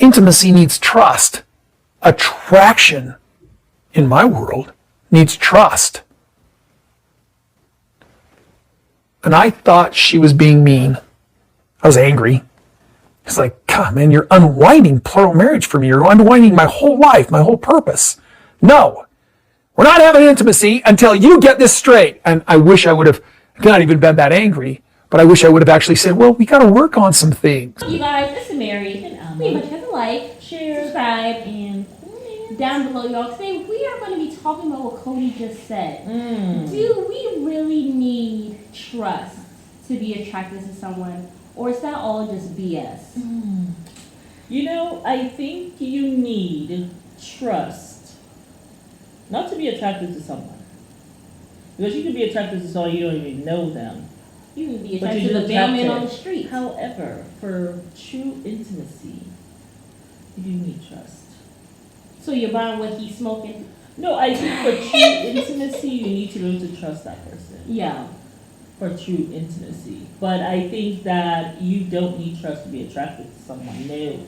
intimacy needs trust. Attraction, in my world, needs trust. And I thought she was being mean. I was angry. It's like, God, man, you're unwinding plural marriage for me. You're unwinding my whole life, my whole purpose. No, we're not having intimacy until you get this straight. And I wish I would have not even been that angry, but I wish I would have actually said, well, we got to work on some things. You guys, this is Mary. And pretty much have a like, share, subscribe, and down below, y'all. Today we are going to be talking about what Kody just said. Do we really need trust to be attracted to someone, or is that all just BS? You know, I think you need trust not to be attracted to someone, because you can be attracted to someone you don't even know them. You can be attracted to the bellman on the street. However, for true intimacy, you do need trust. So you're buying what he's smoking? No, I think for true intimacy, you need to be able to trust that person. Yeah. For true intimacy. But I think that you don't need trust to be attracted to someone. No.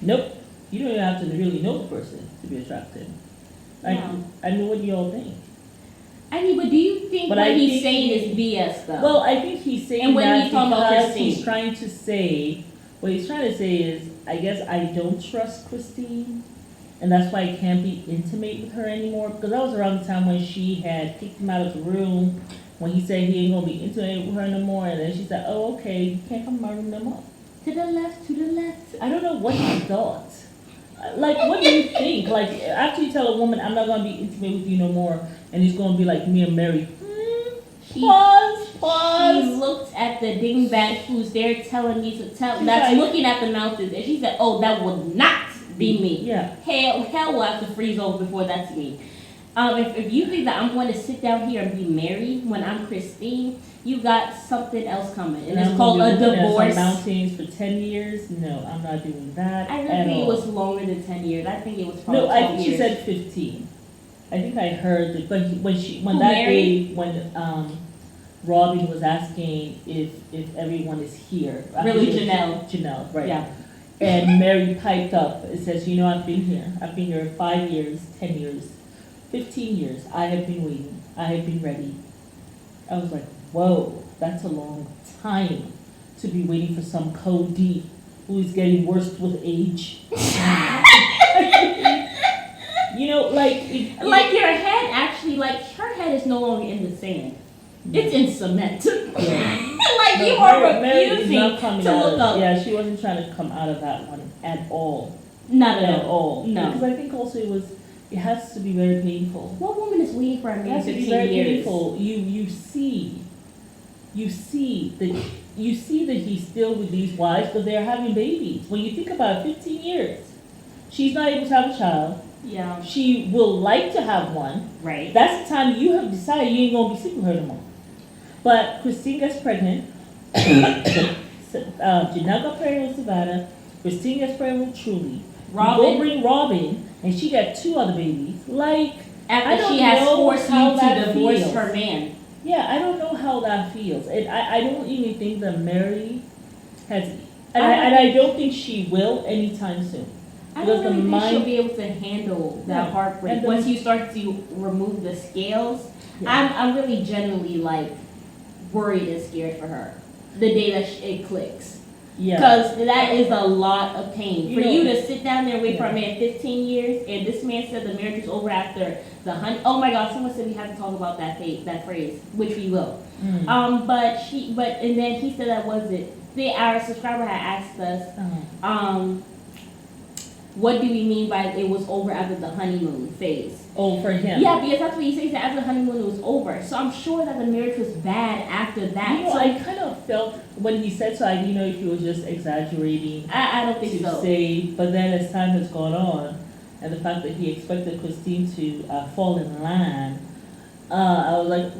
Nope. You don't even have to really know the person to be attracted. Yeah. I mean, what do y'all think? I mean, but do you think what he's saying is BS, though? Well, I think he's saying and when that he's talking about because Christine. he's trying to say, what he's trying to say is, I guess I don't trust Christine, and that's why I can't be intimate with her anymore. Because that was around the time when she had kicked him out of the room, when he said he ain't gonna be intimate with her no more, and then she said, oh, okay, you can't come to my room no more. To the left, to the left. I don't know what he thought. Like, what do you think? Like, after you tell a woman, I'm not gonna be intimate with you no more, and it's gonna be like me and Mary. Pause. She looked at the dingbat who's there telling me to tell, that's like, looking at the mountains, and she said, oh, that would not be me. Yeah. Hell will have to freeze over before that's me. If you think that I'm going to sit down here and be married when I'm Christine, you got something else coming. And it's called a divorce. Mountains for 10 years? No, I'm not doing that. I really think it was longer than 10 years. I think it was probably 12 years. No, I think she said 15. I think I heard that when that day when Robin was asking if everyone is here. Really, Janelle. Janelle, right. Yeah. And Mary piped up and says, you know, I've been here. I've been here 5 years, 10 years, 15 years. I have been waiting. I have been ready. I was like, whoa, that's a long time to be waiting for some Kody who is getting worse with age. You know, like your head actually, like her head is no longer in the sand. It's in cement. Like you are refusing to look up. Yeah, she wasn't trying to come out of that one at all. Not at all. No. Because I think also it has to be very painful. What woman is waiting for a man 15 years? Very painful. You see that he's still with these wives because they're having babies. When you think about it, 15 years, she's not able to have a child. Yeah. She will like to have one. Right. That's the time you have decided you ain't gonna be sleeping with her no more. But Christine gets pregnant. Janelle got pregnant with Savannah. Christine gets pregnant with Truly. Robin. You go bring Robin, and she got 2 other babies. Like, after she has forced you to divorce her man. Yeah, I don't know how that feels. And I don't even think that Mary has, and I don't think she will anytime soon. I don't really think she'll be able to handle that heartbreak. Once you start to remove the scales, I'm really genuinely like worried and scared for her the day that it clicks. Yeah. Because that is a lot of pain. For you to sit down there and wait for a man 15 years, and this man said the marriage is over after the honey. Oh my God! Someone said we have to talk about that phrase, which we will. And then he said that was it. Our subscriber had asked us, what do we mean by it was over after the honeymoon phase? Oh, for him. Yeah, because that's what he says, that after the honeymoon it was over. So I'm sure that the marriage was bad after that. You know, I kind of felt when he said so, I didn't know if he was just exaggerating. I don't think so. But then as time has gone on, and the fact that he expected Christine to fall in line, I was like,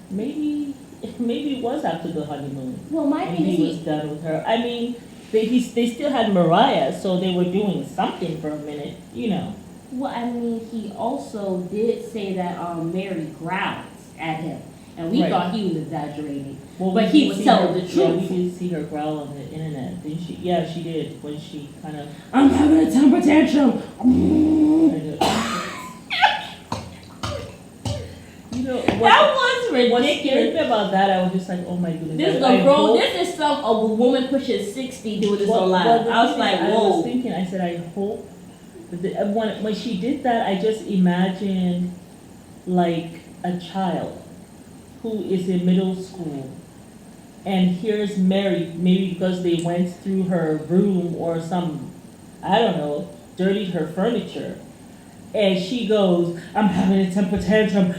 maybe it was after the honeymoon. Well, my thing is he was done with her. I mean, they still had Mariah, so they were doing something for a minute, you know. Well, I mean, he also did say that Mary growls at him. And we Right. thought he was exaggerating. Well, But we he did was see telling her- the Yeah, truth. we did see her growl on the internet, didn't she? Yeah, she did, when she kind of. I'm having a temper tantrum. You know, That what was scared ridiculous. me about that, I was just like, oh my goodness. This is I a grown. hope- This is some a woman pushing 60 doing this Well, on live. well, the I was thing like, is, I was whoa. thinking, I said, I hope, that when she did that, I just imagined like a child who is in middle school and hears Mary, maybe because they went through her room or some, I don't know, dirtied her furniture. And she goes, I'm having a temper tantrum,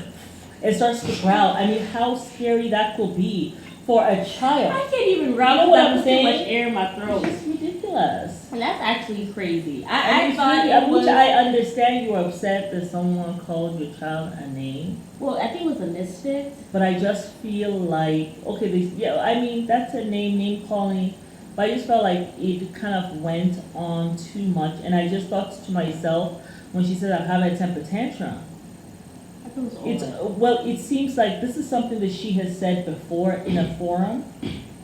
and starts to growl. I mean, how scary that could be for a child. I can't even growl You know because what I I'm put too saying? much air in my throat. It's ridiculous. And that's actually crazy. I And thought it's it was. which I understand you were upset that someone called your child a name, Well, I think it was a misfit. but I just feel like, okay, yeah, I mean, that's a name calling, but I just felt like it kind of went on too much, and I just thought to myself, when she said, I'm having a temper tantrum, I thought it was it's, old. well, it seems like this is something that she has said before in a forum,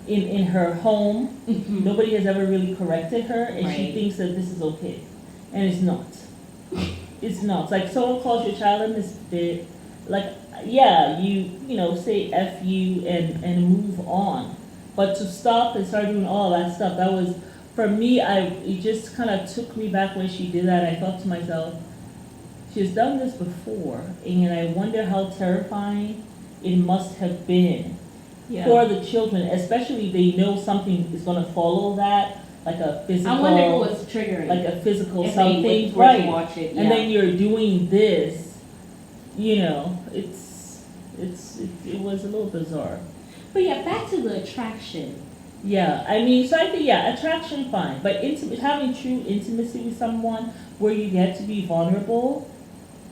in her home. Mhm. Nobody has ever really corrected her, and she Right. thinks that this is okay, and it's not. It's not. It's like someone calls your child a misfit, like, yeah, you know, say F you and move on. But to stop and start doing all that stuff, that was, for me, it just kind of took me back when she did that. I thought to myself, she's done this before, and I wonder how terrifying it must have been Yeah. for the children, especially if they know something is gonna follow that, like a physical. I wonder if it was triggering. Like a physical if something, they were to right? watch it. Yeah. And then you're doing this, you know, it was a little bizarre. But yeah, back to the attraction. Yeah, I mean, so I think, yeah, attraction, fine, but having true intimacy with someone where you get to be vulnerable,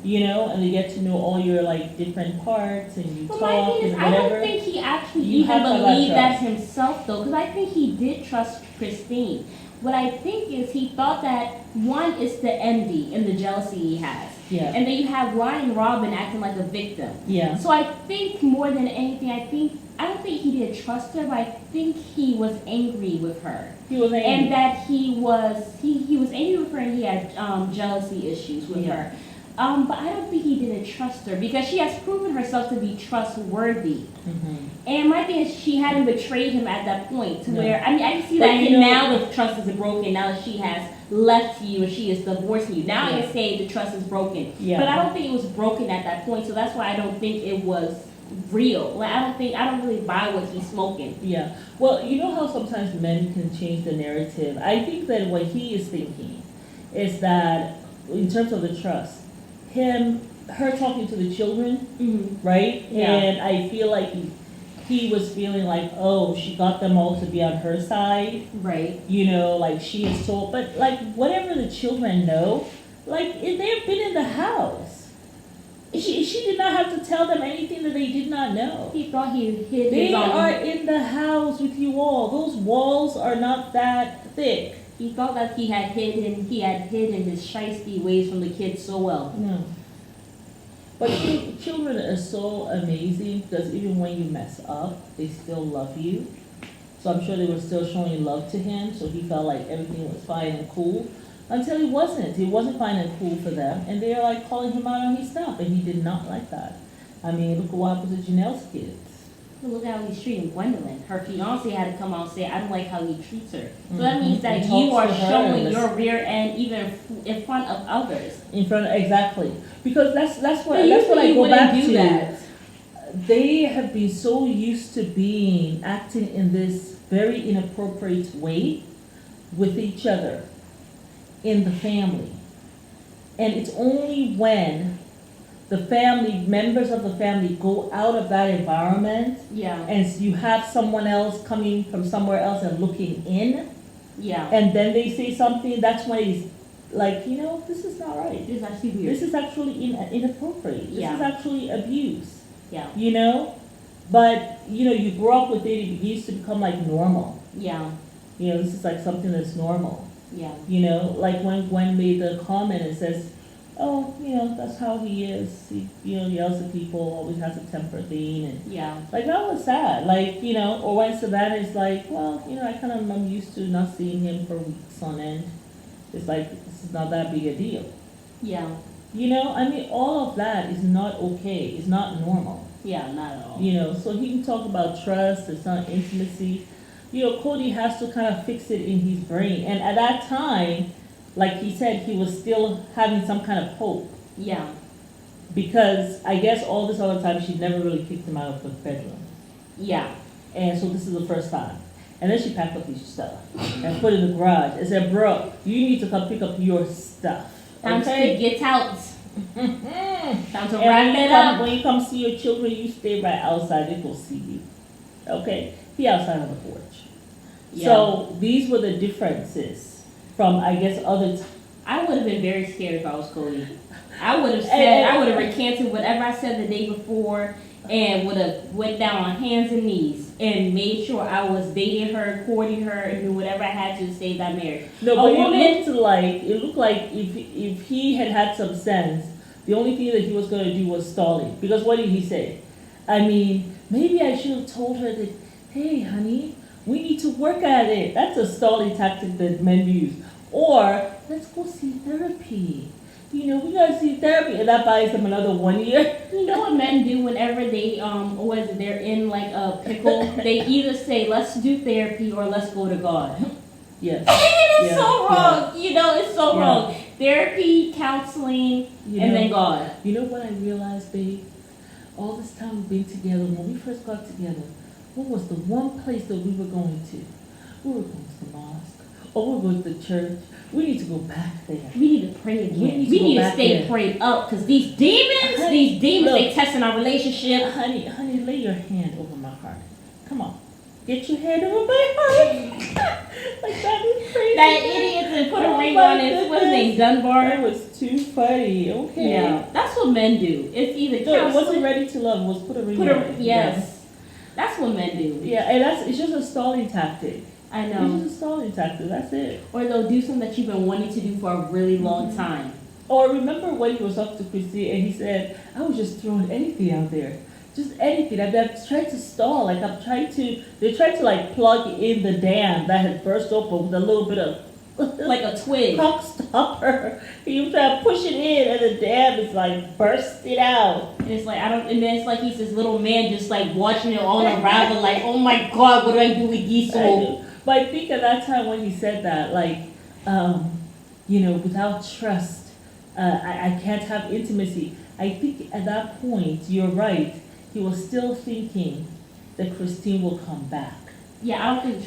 you know, and they get to know all your like different parts and you But my talk thing is, and I don't whatever. think he actually You even have to have believed that trust. himself, though, because I think he did trust Christine. What I think is he thought that one is the envy and the jealousy he has, Yeah, and then you have Ryan Robin acting like a victim. yeah, So I think more than anything, I don't think he did trust her, but I think he was angry with her. he was angry. And that he was angry with her and he had jealousy issues with Yeah. her. But I don't think he didn't trust her because she has proven herself to be trustworthy. Mhm. And my thing is she hadn't betrayed him at that point to No. where, I mean, I can see But that you know- now the trust is broken, now that she has left you and she is divorcing you. Now I Yeah. can say the trust is broken. Yeah. But I don't think it was broken at that point, so that's why I don't think it was real. Like I don't really buy what he's smoking. Yeah, well, you know how sometimes men can change the narrative? I think that what he is thinking is that, in terms of the trust, her talking to the children, Mm-hmm. right? Yeah. And I feel like he was feeling like, oh, she got them all to be on her side, Right. you know, like she is told, but like whatever the children know, like they've been in the house. She did not have to tell them anything that they did not know. He thought he hid They his own. are in the house with you all. Those walls are not that thick. He thought that he had hidden his shiesty ways from the kids so well. No. But children are so amazing because even when you mess up, they still love you. So I'm sure they were still showing love to him, so he felt like everything was fine and cool. Until it wasn't. It wasn't fine and cool for them. And they were like calling him out on his stuff, and he did not like that. I mean, look at what happened to Janelle's kids. But look how he's treating Gwendolyn. Her fiance had to come out and say, I don't like how he treats her. So that Mhm. means that He you talks are to her showing and your rear end even in front of others. In front of, exactly. Because that's what But that's what I usually you go wouldn't back do to. that. They have been so used to acting in this very inappropriate way with each other in the family. And it's only when the members of the family go out of that environment Yeah. and you have someone else coming from somewhere else and looking in, Yeah. and then they say something, that's when it's like, you know, this is not right. It's actually weird. This is actually inappropriate. This Yeah. is actually abuse. Yeah. You know? But, you know, you grow up with it, it used to become like normal. Yeah. You know, this is like something that's normal. Yeah. You know, like when Gwen made the comment and says, oh, that's how he is. He, yells at people, always has a temper thing, and Yeah. like that was sad. Like, or when Savannah's like, well, I'm used to not seeing him for weeks on end. It's like, this is not that big a deal. Yeah. All of that is not okay. It's not normal. Yeah, not at all. So he can talk about trust, it's not intimacy. Kody has to kind of fix it in his brain. And at that time, like he said, he was still having some kind of hope. Yeah. Because I guess all this other time, she never really kicked him out of the bedroom. Yeah. And so this is the first time. And then she packed up his stuff and put it in the garage and said, bro, you need to come pick up your stuff. Time to get out. Time to wrap it up. When you come see your children, you stay right outside. They go see you. Okay? Be outside on the porch. Yeah. So these were the differences from, I guess, other I would have been very scared if I was Kody. I would have recanted whatever I said the day before and would have went down on hands and knees and made sure I was dating her, courting her, and do whatever I had to save that marriage. No, but it looked like if he had some sense, the only thing that he was going to do was stalling. Because what did he say? Maybe I should have told her that, hey, honey, we need to work at it. That's a stalling tactic that men use. Or, let's go see therapy. We gotta see therapy, and that buys them another 1 year. You know what men do whenever they're in like a pickle? They either say, let's do therapy or let's go to God. Yes. It's so wrong. It's so wrong. Therapy, counseling, and then God. You know what I realized, babe? All this time we've been together, when we first got together, what was the one place that we were going to? We were going to the mosque, or we were going to the church. We need to go back there. We need to pray again. We need to stay prayed up, because these demons, they testing our relationship. Honey, lay your hand over my heart. Come on. Get your hand over my heart. Like, that is crazy. That idiot that put a ring on his, what's his name, Dunbar? That was too funny. Okay. Yeah, that's what men do. It's either so it wasn't ready to love, it was put a ring on it. Yes. That's what men do. Yeah, and it's just a stalling tactic. I know. It's just a stalling tactic, that's it. Or they'll do something that you've been wanting to do for a really long time. Or remember when he was talking to Christine and he said, I was just throwing anything out there. Just anything. I'm trying to stall. Like they're trying to like plug in the dam that had burst open with a little bit of like a twig. Pump stopper. He was trying to push it in and the dam is like bursted out. And it's like, and then it's like he's this little man just like watching it all unravel like, oh my God, what do I do with these souls? But I think at that time when he said that, like, without trust, I can't have intimacy. I think at that point, you're right, he was still thinking that Christine will come back. Yeah, I don't think it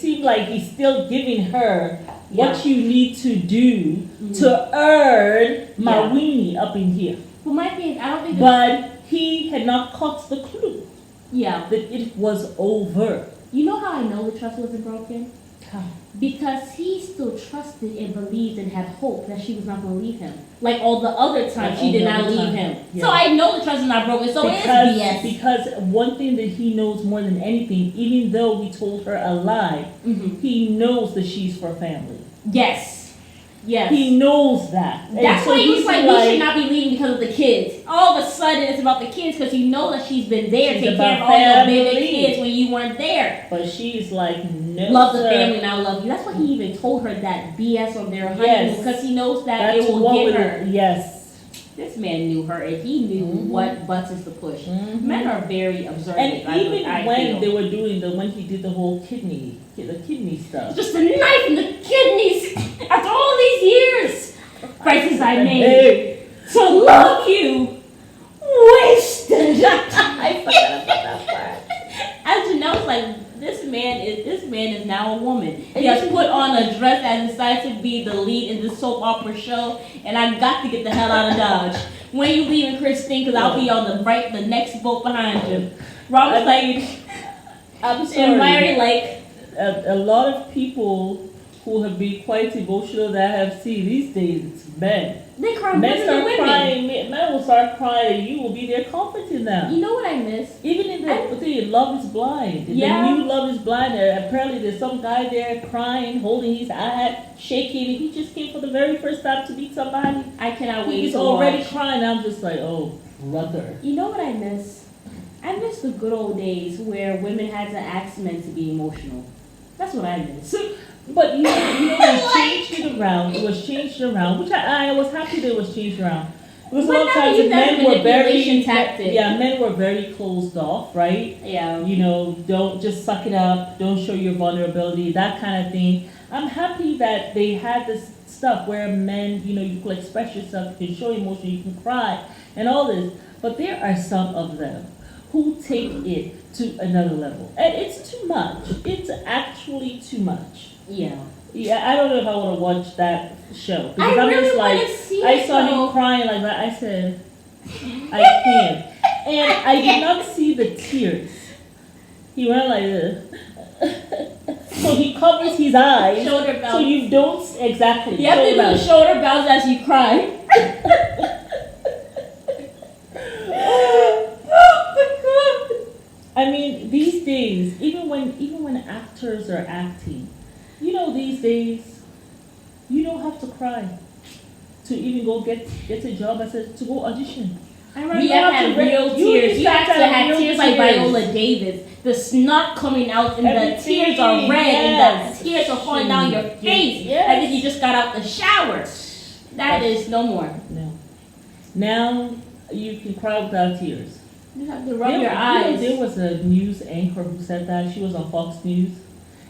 seemed like he's still giving her what you need to do to earn my weenie up in here. Well, my thing, I don't think. But he had not caught the clue. Yeah. That it was over. You know how I know the trust wasn't broken? How? Because he still trusted and believed and had hope that she was not going to leave him. Like all the other times she did not leave him. Yeah. So I know the trust is not broken, so it's BS. Because one thing that he knows more than anything, even though he told her a lie, he knows that she's for family. Yes. Yes. He knows that. That's why he was like, we should not be leaving because of the kids. All of a sudden, it's about the kids because you know that she's been there, taking care of all your baby kids when you weren't there. But she's like, no, love the family, now love you. That's why he even told her that BS on their honeymoon because he knows that it will get her. Yes. This man knew her, and he knew what buttons to push. Men are very observant. And even when they were doing when he did the whole kidney stuff. Just a knife in the kidneys after all these years. Prices I made to love you. Wasted. I forgot about that part. As Janelle's like, this man is now a woman. He has put on a dress and decided to be the lead in the soap opera show, and I got to get the hell out of Dodge. When you leaving, Christine? Because I'll be on the next boat behind you. Robert's like, I'm sorry. and Mary like, a lot of people who have been quite emotional that I have seen these days, it's men. They cry more Men than the start women. crying, men will start crying, you will be there comforting them. You know what I miss? Even in the thing, Love is Blind. Yeah. The new Love is Blind, apparently there's some guy there crying, holding his eye, shaking, and he just came for the very first time to meet somebody. I cannot wait He's to already watch. crying, I'm just like, oh, brother. You know what I miss? I miss the good old days where women had to ask men to be emotional. That's what I miss. But they changed it around. It was changed around, which I was happy that it was changed around. Because a But lot of now times you the use that men were very manipulation tactic. men were very closed off, right? Yeah. You know, don't just suck it up, don't show your vulnerability, that kind of thing. I'm happy that they had this stuff where men, you can express yourself, you can show emotion, you can cry, and all this. But there are some of them who take it to another level. And it's too much. It's actually too much. Yeah. Yeah, I don't know if I want to watch that show. I I'm really just want like, to see I it, saw though. him crying like that. I said, I can't. And I did not see the tears. He went like this. So he covers his eyes. Shoulder So bounce. you don't, exactly. You have to do shoulder the bounce. shoulder bounce as you cry. I mean, these days, even when actors are acting, these days, you don't have to cry to even go get a job to go audition. I remember You you have to have have to real you tears. You have have to to have have real tears like tears. Viola Davis. The snot coming out and the Everything, tears are red yes. and the tears are falling down your face Yes. as if you just got out the shower. That is no more. No. Now you can cry without tears. You have to rub your eyes. There was a news anchor who said that. She was on Fox News,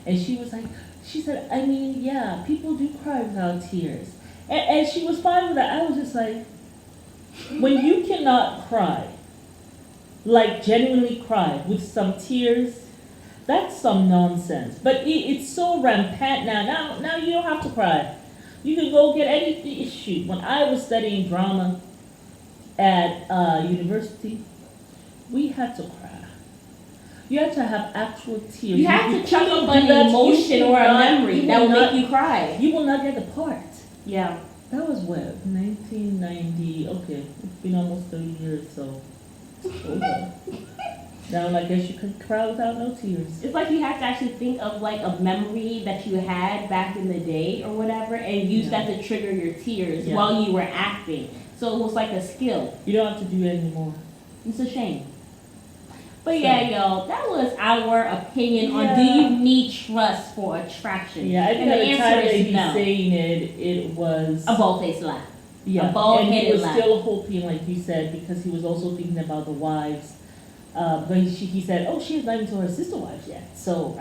and she said, I mean, yeah, people do cry without tears, and she was fine with that. I was just like, when you cannot cry, like genuinely cry with some tears, that's some nonsense. But it's so rampant now. Now you don't have to cry. You can go get any issue. When I was studying drama at university, we had to cry. You had to have actual tears. You have to chuck cannot up do an that. emotion You or a cannot- memory you that will not- make you cry. You will not get the part. Yeah. That was what, 1990. Okay, it's been almost 30 years, so it's over. Now I guess you could cry without no tears. It's like you have to actually think of like a memory that you had back in the day or whatever and use Yeah. that to trigger your tears Yeah. while you were acting. So it was like a skill. You don't have to do it anymore. It's a shame. But yeah, y'all, that was our opinion on Yeah. do you need trust for attraction? Yeah, I think and the at the time answer that is he's no. saying it was A bald-faced lie. yeah, a bald-headed and he was lie. still hoping, like you said, because he was also thinking about the wives. But he said, oh, she has not even told her sister wives yet. So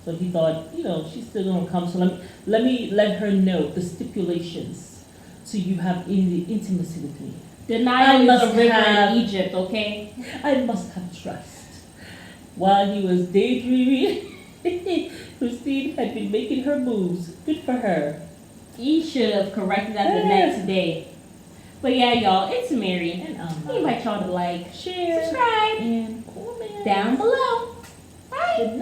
so he thought, she's still gonna come. So let her know the stipulations, so you have intimacy with me. Denial I is a must river have- in Egypt, okay? I must have trust. While he was daydreaming, Christine had been making her moves. Good for her. He should have corrected that the next day. But yeah, y'all, it's Mary. And We invite y'all to like, share, subscribe and comment down below. Bye. Good night.